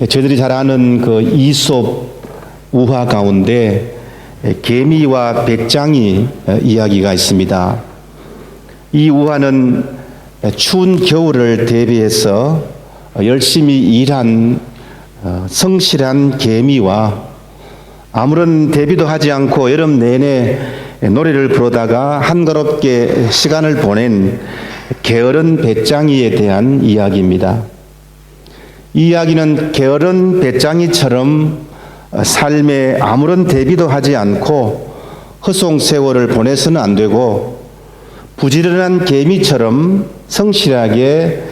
저희들이 잘 아는 그 이솝 우화 가운데 개미와 백장이 이야기가 있습니다. 이 우화는 추운 겨울을 대비해서 열심히 일한 성실한 개미와 아무런 대비도 하지 않고 여름 내내 노래를 부르다가 한가롭게 시간을 보낸 게으른 배짱이에 대한 이야기입니다. 이 이야기는 게으른 배짱이처럼 삶에 아무런 대비도 하지 않고 허송세월을 보내서는 안 되고 부지런한 개미처럼 성실하게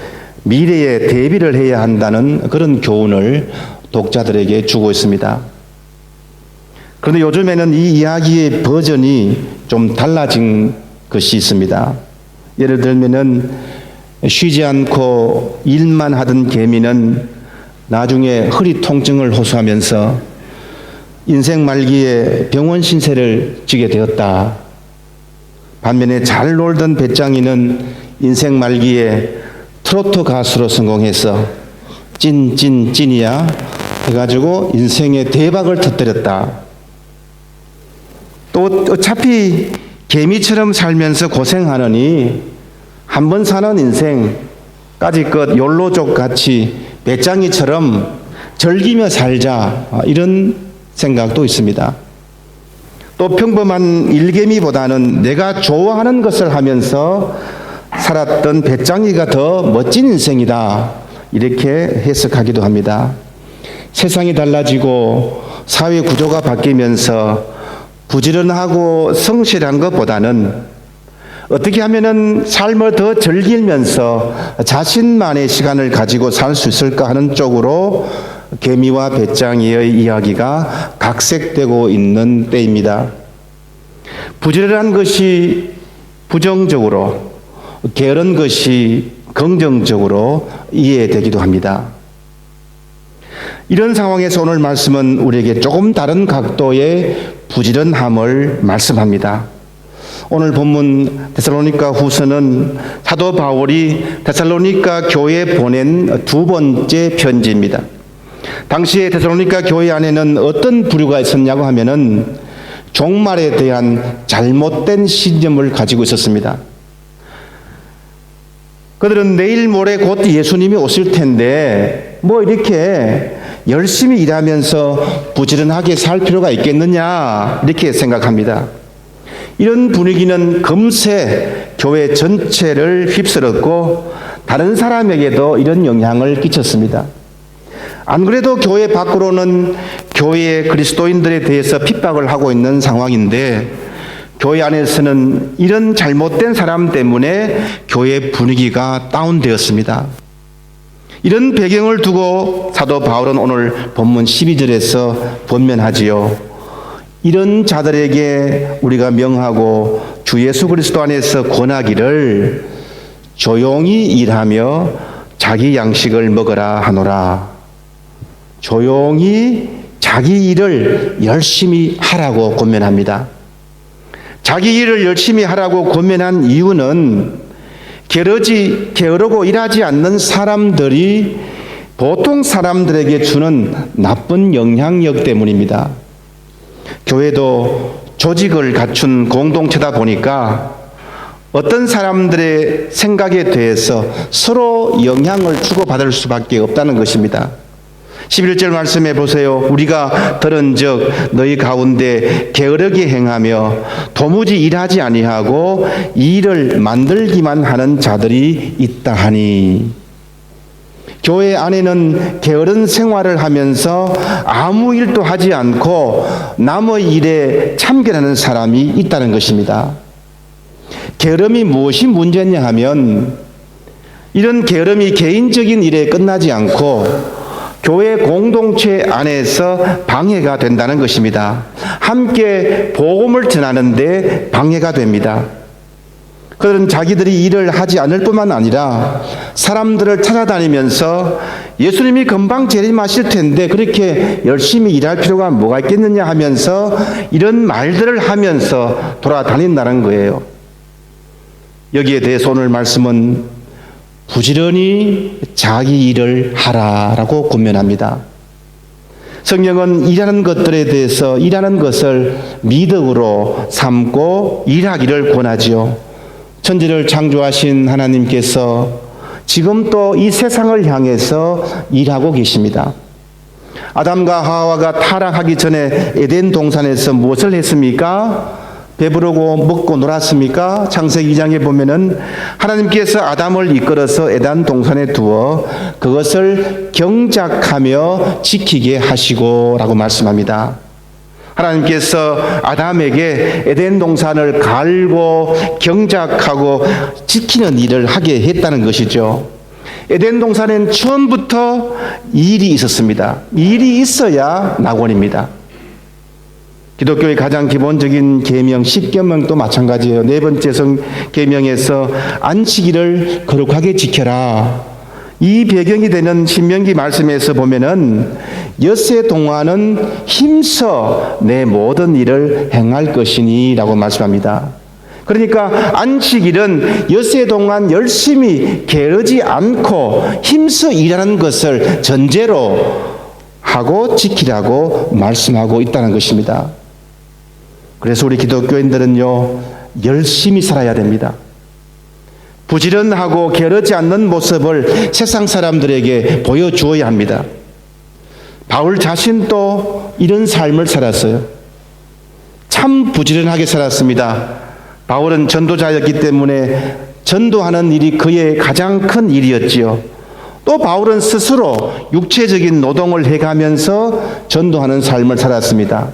미래에 대비를 해야 한다는 그런 교훈을 독자들에게 주고 있습니다. 그런데 요즘에는 이 이야기의 버전이 좀 달라진 것이 있습니다. 예를 들면은 쉬지 않고 일만 하던 개미는 나중에 허리 통증을 호소하면서 인생 말기에 병원 신세를 지게 되었다. 반면에 잘 놀던 배짱이는 인생 말기에 트로트 가수로 성공해서 찐이야 해가지고 인생의 대박을 터뜨렸다. 또 어차피 개미처럼 살면서 고생하느니 한 번 사는 인생 까짓것 욜로족 같이 배짱이처럼 즐기며 살자, 이런 생각도 있습니다. 또 평범한 일개미보다는 내가 좋아하는 것을 하면서 살았던 배짱이가 더 멋진 인생이다, 이렇게 해석하기도 합니다. 세상이 달라지고 사회 구조가 바뀌면서 부지런하고 성실한 것보다는 어떻게 하면은 삶을 더 즐기면서 자신만의 시간을 가지고 살 수 있을까 하는 쪽으로 개미와 배짱이의 이야기가 각색되고 있는 때입니다. 부지런한 것이 부정적으로, 게으른 것이 긍정적으로 이해되기도 합니다. 이런 상황에서 오늘 말씀은 우리에게 조금 다른 각도의 부지런함을 말씀합니다. 오늘 본문 데살로니가 후서는 사도 바울이 데살로니가 교회에 보낸 두 번째 편지입니다. 당시에 데살로니가 교회 안에는 어떤 부류가 있었냐고 하면은 종말에 대한 잘못된 신념을 가지고 있었습니다. 그들은 내일 모레 곧 예수님이 오실 텐데 뭐 이렇게 열심히 일하면서 부지런하게 살 필요가 있겠느냐, 이렇게 생각합니다. 이런 분위기는 금세 교회 전체를 휩쓸었고 다른 사람에게도 이런 영향을 끼쳤습니다. 안 그래도 교회 밖으로는 교회 그리스도인들에 대해서 핍박을 하고 있는 상황인데 교회 안에서는 이런 잘못된 사람 때문에 교회 분위기가 다운되었습니다. 이런 배경을 두고 사도 바울은 오늘 본문 12절에서 권면하지요. 이런 자들에게 우리가 명하고 주 예수 그리스도 안에서 권하기를 조용히 일하며 자기 양식을 먹으라 하노라. 조용히 자기 일을 열심히 하라고 권면합니다. 자기 일을 열심히 하라고 권면한 이유는 게으르고 일하지 않는 사람들이 보통 사람들에게 주는 나쁜 영향력 때문입니다. 교회도 조직을 갖춘 공동체다 보니까 어떤 사람들의 생각에 대해서 서로 영향을 주고받을 수밖에 없다는 것입니다. 11절 말씀해 보세요. 우리가 들은즉 너희 가운데 게으르게 행하며 도무지 일하지 아니하고 일을 만들기만 하는 자들이 있다 하니. 교회 안에는 게으른 생활을 하면서 아무 일도 하지 않고 남의 일에 참견하는 사람이 있다는 것입니다. 게으름이 무엇이 문제냐 하면 이런 게으름이 개인적인 일에 끝나지 않고 교회 공동체 안에서 방해가 된다는 것입니다. 함께 복음을 전하는데 방해가 됩니다. 그들은 자기들이 일을 하지 않을 뿐만 아니라 사람들을 찾아다니면서 예수님이 금방 재림하실 텐데 그렇게 열심히 일할 필요가 뭐가 있겠느냐 하면서 이런 말들을 하면서 돌아다닌다는 거예요. 여기에 대해서 오늘 말씀은 부지런히 자기 일을 하라라고 권면합니다. 성경은 일하는 것들에 대해서 일하는 것을 미덕으로 삼고 일하기를 권하지요. 천지를 창조하신 하나님께서 지금 또 이 세상을 향해서 일하고 계십니다. 아담과 하와가 타락하기 전에 에덴 동산에서 무엇을 했습니까? 배부르고 먹고 놀았습니까? 창세기 2장에 보면은 하나님께서 아담을 이끌어서 에덴 동산에 두어 그것을 경작하며 지키게 하시고라고 말씀합니다. 하나님께서 아담에게 에덴 동산을 갈고 경작하고 지키는 일을 하게 했다는 것이죠. 에덴 동산엔 처음부터 일이 있었습니다. 일이 있어야 낙원입니다. 기독교의 가장 기본적인 계명 10계명도 마찬가지예요. 네 번째 계명에서 안식일을 거룩하게 지켜라. 이 배경이 되는 신명기 말씀에서 보면은 엿새 동안은 힘써 내 모든 일을 행할 것이니 라고 말씀합니다. 그러니까 안식일은 엿새 동안 열심히 게으르지 않고 힘써 일하는 것을 전제로 하고 지키라고 말씀하고 있다는 것입니다. 그래서 우리 기독교인들은요, 열심히 살아야 됩니다. 부지런하고 게으르지 않는 모습을 세상 사람들에게 보여주어야 합니다. 바울 자신도 이런 삶을 살았어요. 참 부지런하게 살았습니다. 바울은 전도자였기 때문에 전도하는 일이 그의 가장 큰 일이었지요. 또 바울은 스스로 육체적인 노동을 해가면서 전도하는 삶을 살았습니다.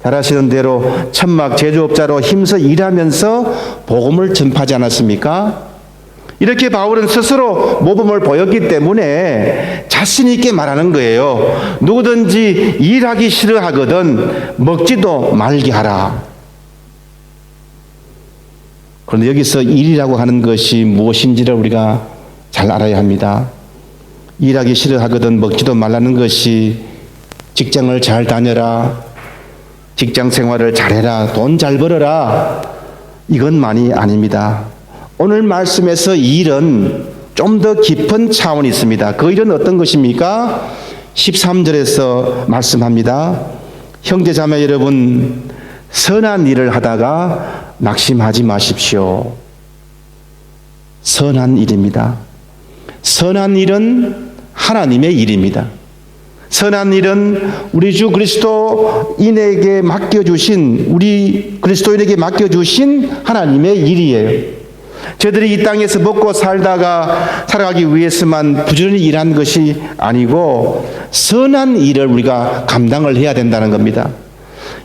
잘 아시는 대로 천막 제조업자로 힘써 일하면서 복음을 전파하지 않았습니까? 이렇게 바울은 스스로 모범을 보였기 때문에 자신 있게 말하는 거예요. 누구든지 일하기 싫어하거든 먹지도 말게 하라. 그런데 여기서 일이라고 하는 것이 무엇인지를 우리가 잘 알아야 합니다. 일하기 싫어하거든 먹지도 말라는 것이 직장을 잘 다녀라, 직장 생활을 잘해라, 돈 잘 벌어라, 이것만이 아닙니다. 오늘 말씀에서 일은 좀 더 깊은 차원이 있습니다. 그 일은 어떤 것입니까? 13절에서 말씀합니다. 형제자매 여러분, 선한 일을 하다가 낙심하지 마십시오. 선한 일입니다. 선한 일은 하나님의 일입니다. 선한 일은 우리 주 그리스도인에게 맡겨주신, 우리 그리스도인에게 맡겨주신 하나님의 일이에요. 저들이 이 땅에서 먹고 살아가기 위해서만 부지런히 일한 것이 아니고 선한 일을 우리가 감당을 해야 된다는 겁니다.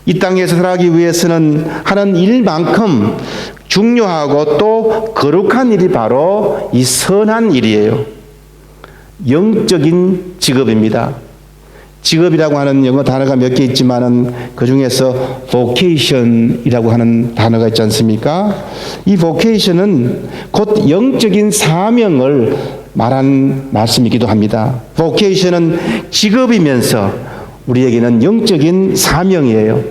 이 땅에서 살아가기 위해서는 하는 일만큼 중요하고 또 거룩한 일이 바로 이 선한 일이에요. 영적인 직업입니다. 직업이라고 하는 영어 단어가 몇 개 있지만은 그 중에서 vocation이라고 하는 단어가 있지 않습니까? 이 vocation은 곧 영적인 사명을 말하는 말씀이기도 합니다. vocation은 직업이면서 우리에게는 영적인 사명이에요.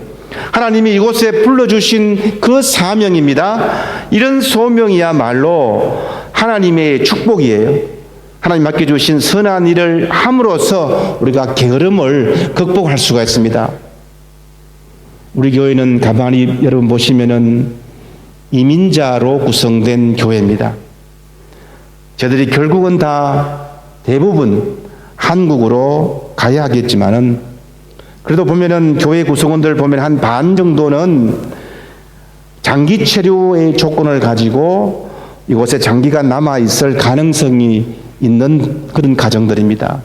하나님이 이곳에 불러주신 그 사명입니다. 이런 소명이야말로 하나님의 축복이에요. 하나님 맡겨주신 선한 일을 함으로써 우리가 게으름을 극복할 수가 있습니다. 우리 교회는 가만히 여러분 보시면은 이민자로 구성된 교회입니다. 저들이 결국은 다 대부분 한국으로 가야 하겠지만은 그래도 보면은 교회 구성원들 보면 한 반 정도는 장기 체류의 조건을 가지고 이곳에 장기간 남아 있을 가능성이 있는 그런 가정들입니다.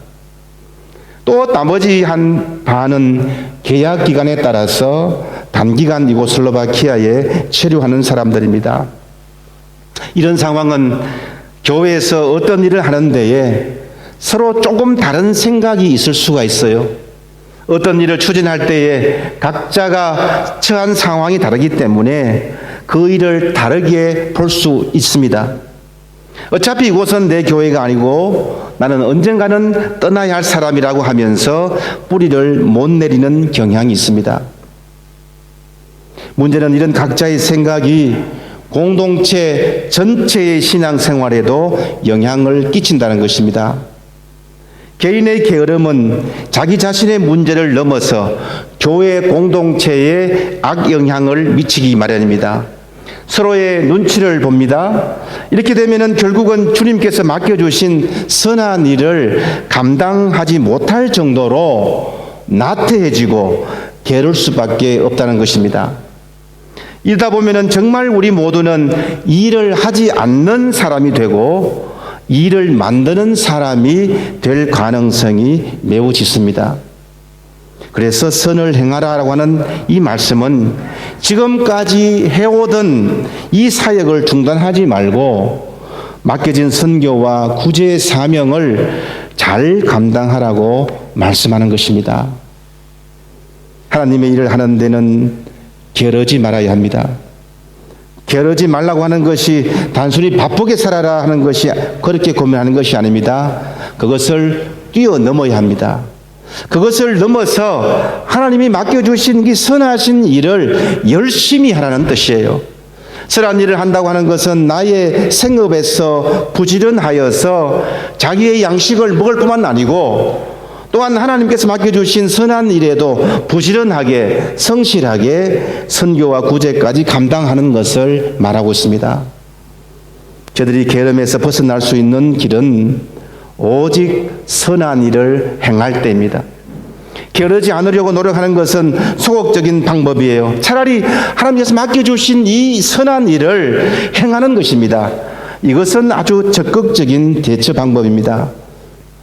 또 나머지 한 반은 계약 기간에 따라서 단기간 이곳 슬로바키아에 체류하는 사람들입니다. 이런 상황은 교회에서 어떤 일을 하는 데에 서로 조금 다른 생각이 있을 수가 있어요. 어떤 일을 추진할 때에 각자가 처한 상황이 다르기 때문에 그 일을 다르게 볼 수 있습니다. 어차피 이곳은 내 교회가 아니고 나는 언젠가는 떠나야 할 사람이라고 하면서 뿌리를 못 내리는 경향이 있습니다. 문제는 이런 각자의 생각이 공동체 전체의 신앙생활에도 영향을 끼친다는 것입니다. 개인의 게으름은 자기 자신의 문제를 넘어서 교회 공동체에 악영향을 미치기 마련입니다. 서로의 눈치를 봅니다. 이렇게 되면은 결국은 주님께서 맡겨주신 선한 일을 감당하지 못할 정도로 나태해지고 게으를 수밖에 없다는 것입니다. 이러다 보면은 정말 우리 모두는 일을 하지 않는 사람이 되고 일을 만드는 사람이 될 가능성이 매우 짙습니다. 그래서 선을 행하라라고 하는 이 말씀은 지금까지 해오던 이 사역을 중단하지 말고 맡겨진 선교와 구제의 사명을 잘 감당하라고 말씀하는 것입니다. 하나님의 일을 하는 데는 게으르지 말아야 합니다. 게으르지 말라고 하는 것이 단순히 바쁘게 살아라 하는 것이 그렇게 고민하는 것이 아닙니다. 그것을 뛰어넘어야 합니다. 그것을 넘어서 하나님이 맡겨주신 이 선하신 일을 열심히 하라는 뜻이에요. 선한 일을 한다고 하는 것은 나의 생업에서 부지런하여서 자기의 양식을 먹을 뿐만 아니고 또한 하나님께서 맡겨주신 선한 일에도 부지런하게 성실하게 선교와 구제까지 감당하는 것을 말하고 있습니다. 저들이 게으름에서 벗어날 수 있는 길은 오직 선한 일을 행할 때입니다. 게으르지 않으려고 노력하는 것은 소극적인 방법이에요. 차라리 하나님께서 맡겨주신 이 선한 일을 행하는 것입니다. 이것은 아주 적극적인 대처 방법입니다.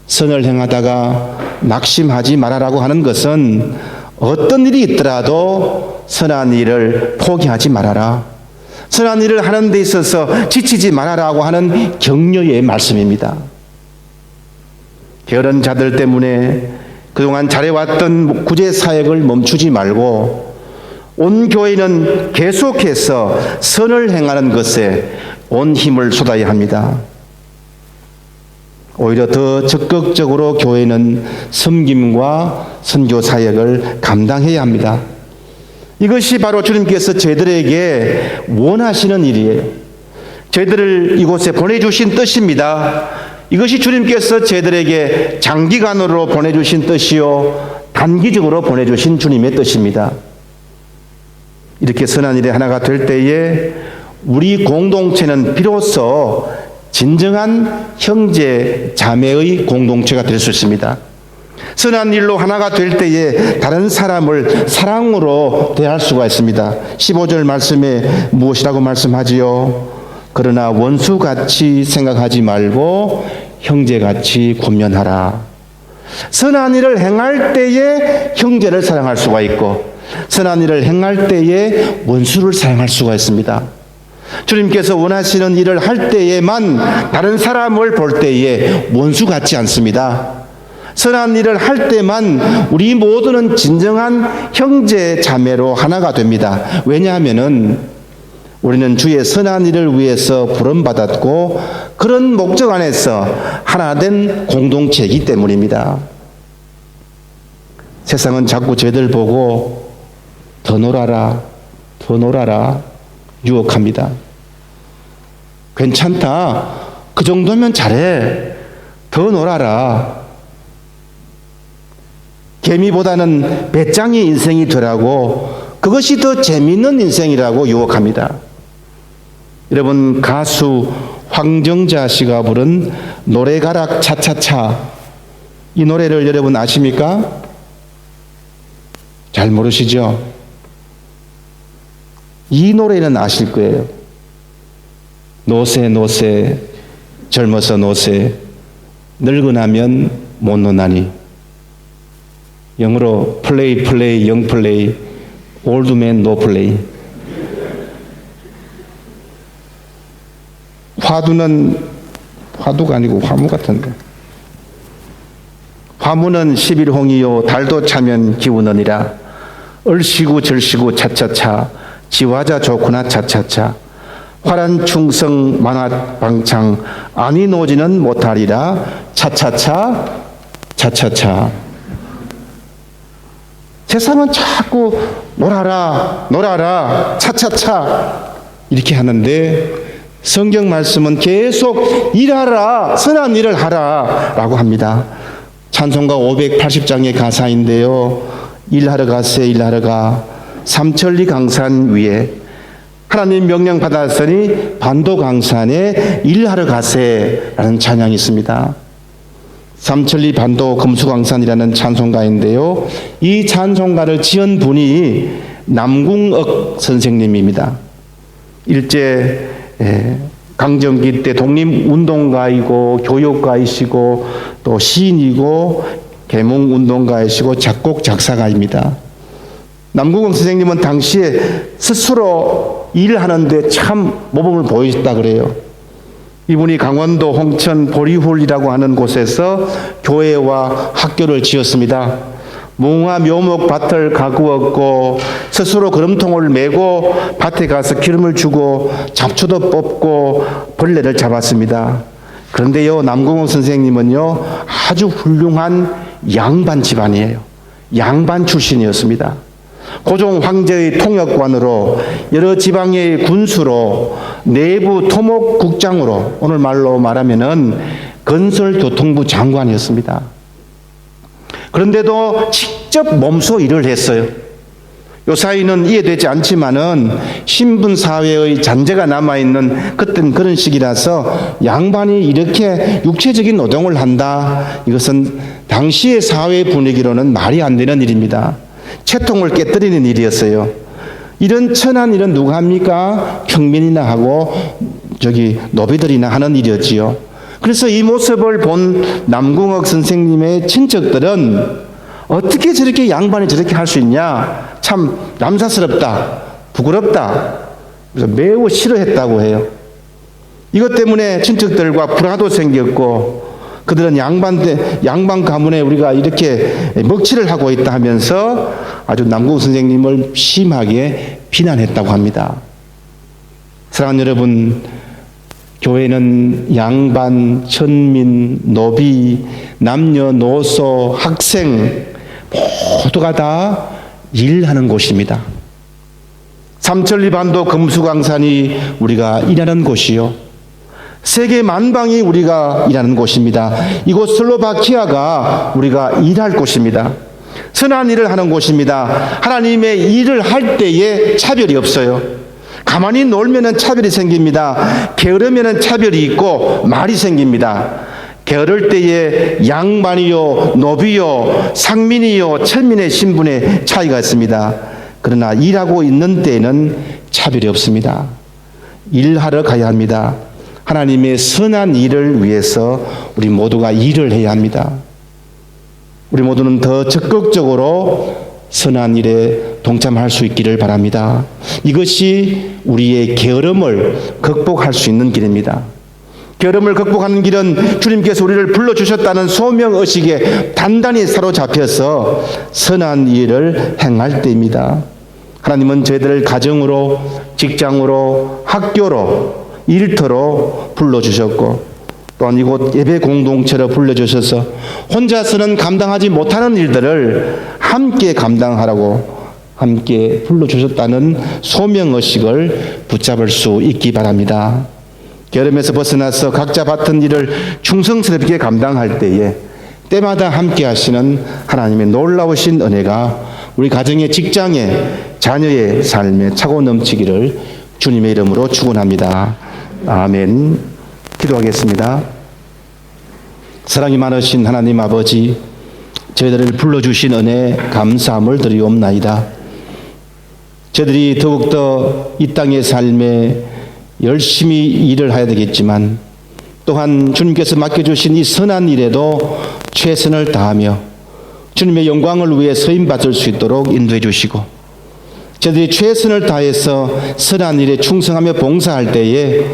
선을 행하다가 낙심하지 말아라고 하는 것은 어떤 일이 있더라도 선한 일을 포기하지 말아라. 선한 일을 하는 데 있어서 지치지 말아라고 하는 격려의 말씀입니다. 게으른 자들 때문에 그동안 잘해왔던 구제 사역을 멈추지 말고 온 교회는 계속해서 선을 행하는 것에 온 힘을 쏟아야 합니다. 오히려 더 적극적으로 교회는 섬김과 선교 사역을 감당해야 합니다. 이것이 바로 주님께서 저희들에게 원하시는 일이에요. 저희들을 이곳에 보내주신 뜻입니다. 이것이 주님께서 저희들에게 장기간으로 보내주신 뜻이요 단기적으로 보내주신 주님의 뜻입니다. 이렇게 선한 일에 하나가 될 때에 우리 공동체는 비로소 진정한 형제 자매의 공동체가 될 수 있습니다. 선한 일로 하나가 될 때에 다른 사람을 사랑으로 대할 수가 있습니다. 15절 말씀에 무엇이라고 말씀하지요? 그러나 원수같이 생각하지 말고 형제같이 권면하라. 선한 일을 행할 때에 형제를 사랑할 수가 있고 선한 일을 행할 때에 원수를 사랑할 수가 있습니다. 주님께서 원하시는 일을 할 때에만 다른 사람을 볼 때에 원수 같지 않습니다. 선한 일을 할 때만 우리 모두는 진정한 형제 자매로 하나가 됩니다. 왜냐하면은 우리는 주의 선한 일을 위해서 부름받았고 그런 목적 안에서 하나 된 공동체이기 때문입니다. 세상은 자꾸 저희들 보고 더 놀아라, 더 놀아라 유혹합니다. 괜찮다. 그 정도면 잘해. 더 놀아라. 개미보다는 배짱이 인생이 덜하고 그것이 더 재미있는 인생이라고 유혹합니다. 여러분 가수 황정자 씨가 부른 노래가락 차차차 이 노래를 여러분 아십니까? 잘 모르시죠? 이 노래는 아실 거예요. 노세 노세 젊어서 노세 늙어나면 못 노나니 영어로 플레이 플레이 영 플레이 올드맨 노 플레이. 화두는 화두가 아니고 화무 같은데 화무는 11홍이요 달도 차면 기우느니라 얼씨구 절씨구 차차차 지화자 좋구나 차차차 화란 충성 만화방창 아니 노지는 못하리라 차차차 차차차. 세상은 자꾸 놀아라 놀아라 차차차 이렇게 하는데 성경 말씀은 계속 일하라 선한 일을 하라 라고 합니다. 찬송가 580장의 가사인데요. 일하러 가세 일하러 가 삼천리 강산 위에 하나님 명령 받았으니 반도 강산에 일하러 가세라는 찬양이 있습니다. 삼천리 반도 금수강산이라는 찬송가인데요. 이 찬송가를 지은 분이 남궁옥 선생님입니다. 일제 강점기 때 독립운동가이고 교육가이시고 또 시인이고 계몽운동가이시고 작곡 작사가입니다. 남궁옥 선생님은 당시에 스스로 일하는데 참 모범을 보였다 그래요. 이분이 강원도 홍천 보리훌이라고 하는 곳에서 교회와 학교를 지었습니다. 무화 묘목 밭을 가꾸었고 스스로 거름통을 메고 밭에 가서 기름을 주고 잡초도 뽑고 벌레를 잡았습니다. 그런데요, 남궁옥 선생님은요 아주 훌륭한 양반 집안이에요. 양반 출신이었습니다. 고종 황제의 통역관으로 여러 지방의 군수로 내부 토목국장으로 오늘 말로 말하면은 건설교통부 장관이었습니다. 그런데도 직접 몸소 일을 했어요. 요사이는 이해되지 않지만은 신분사회의 잔재가 남아있는 그런 시기라서 양반이 이렇게 육체적인 노동을 한다. 이것은 당시의 사회 분위기로는 말이 안 되는 일입니다. 채통을 깨뜨리는 일이었어요. 이런 천한 일은 누가 합니까? 평민이나 하고 노비들이나 하는 일이었지요. 그래서 이 모습을 본 남궁옥 선생님의 친척들은 어떻게 저렇게 양반이 저렇게 할 수 있냐? 참 남사스럽다, 부끄럽다. 그래서 매우 싫어했다고 해요. 이것 때문에 친척들과 불화도 생겼고 그들은 양반 가문에 우리가 이렇게 먹칠을 하고 있다 하면서 아주 남궁옥 선생님을 심하게 비난했다고 합니다. 사랑하는 여러분, 교회는 양반, 천민, 노비, 남녀노소, 학생 모두가 다 일하는 곳입니다. 삼천리 반도 금수강산이 우리가 일하는 곳이요. 세계 만방이 우리가 일하는 곳입니다. 이곳 슬로바키아가 우리가 일할 곳입니다. 선한 일을 하는 곳입니다. 하나님의 일을 할 때에 차별이 없어요. 가만히 놀면은 차별이 생깁니다. 게으르면은 차별이 있고 말이 생깁니다. 게으를 때에 양반이요, 노비요, 상민이요, 천민의 신분의 차이가 있습니다. 그러나 일하고 있는 때에는 차별이 없습니다. 일하러 가야 합니다. 하나님의 선한 일을 위해서 우리 모두가 일을 해야 합니다. 우리 모두는 더 적극적으로 선한 일에 동참할 수 있기를 바랍니다. 이것이 우리의 게으름을 극복할 수 있는 길입니다. 게으름을 극복하는 길은 주님께서 우리를 불러주셨다는 소명의식에 단단히 사로잡혀서 선한 일을 행할 때입니다. 하나님은 저희들을 가정으로, 직장으로, 학교로, 일터로 불러주셨고 또한 이곳 예배 공동체로 불러주셔서 혼자서는 감당하지 못하는 일들을 함께 감당하라고 함께 불러주셨다는 소명의식을 붙잡을 수 있기 바랍니다. 게으름에서 벗어나서 각자 맡은 일을 충성스럽게 감당할 때에 때마다 함께 하시는 하나님의 놀라우신 은혜가 우리 가정의, 직장의, 자녀의 삶에 차고 넘치기를 주님의 이름으로 축원합니다. 아멘. 기도하겠습니다. 사랑이 많으신 하나님 아버지, 저희들을 불러주신 은혜 감사함을 드리옵나이다. 저희들이 더욱더 이 땅의 삶에 열심히 일을 해야 되겠지만 또한 주님께서 맡겨주신 이 선한 일에도 최선을 다하며 주님의 영광을 위해 쓰임받을 수 있도록 인도해 주시고 저희들이 최선을 다해서 선한 일에 충성하며 봉사할 때에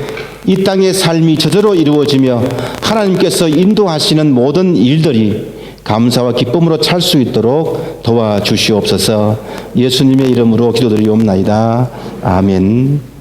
이 땅의 삶이 저절로 이루어지며 하나님께서 인도하시는 모든 일들이 감사와 기쁨으로 찰 수 있도록 도와주시옵소서. 예수님의 이름으로 기도드리옵나이다. 아멘.